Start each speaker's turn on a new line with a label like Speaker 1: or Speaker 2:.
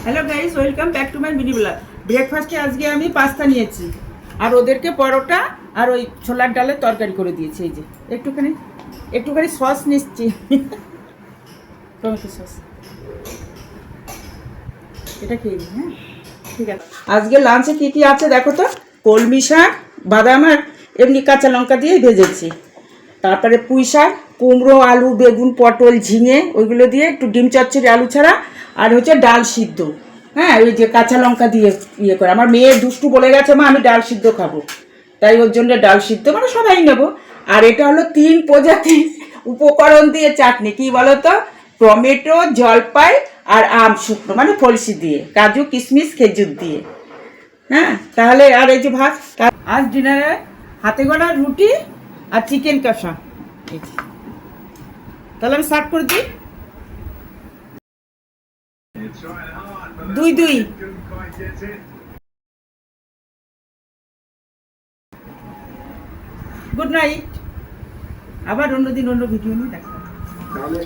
Speaker 1: Hello guys, welcome back to my mini blog. ব্রেকফাস্টে আজকে আমি পাস্তা নিয়েছি আর ওদেরকে পরোটা আর ওই ছোলার ডালের তরকারি করে দিয়েছি। এই যে একটুখানি সস নিচ্ছি, টমেটো সস। এটা খেয়ে নিই, হ্যাঁ ঠিক আছে। আজকে লাঞ্চে কী কী আছে দেখো তো। কলমি শাক, বাদাম আর এমনি কাঁচা লঙ্কা দিয়ে ভেজেছি। তারপরে পুঁই শাক, কুমড়ো, আলু, বেগুন, পটল, ঝিঙে ওইগুলো দিয়ে একটু ডিম চচ্চড়ি আলু ছাড়া, আর হচ্ছে ডাল সিদ্ধ। হ্যাঁ, ওই যে কাঁচা লঙ্কা দিয়ে ইয়ে করে। আমার মেয়ে দুষ্টু বলে গেছে, মা আমি ডাল সিদ্ধ খাবো, তাই ওর জন্য ডাল সিদ্ধ, মানে সবাই নেবো। আর এটা হলো 3 প্রজাতির উপকরণ দিয়ে চাটনি। কি বলো তো? টমেটো, জলপাই আর আম শুকনো, মানে ফলসি দিয়ে, কাজু কিশমিশ খেজুর দিয়ে। হ্যাঁ, তাহলে আর এই যে ভাত। আজ ডিনারে হাতে গোনা রুটি আর চিকেন কষা। তাহলে আমি স্টার্ট করে দিই। 2-2। Good night. আবার অন্যদিন অন্য ভিডিও নিয়ে দেখা হবে।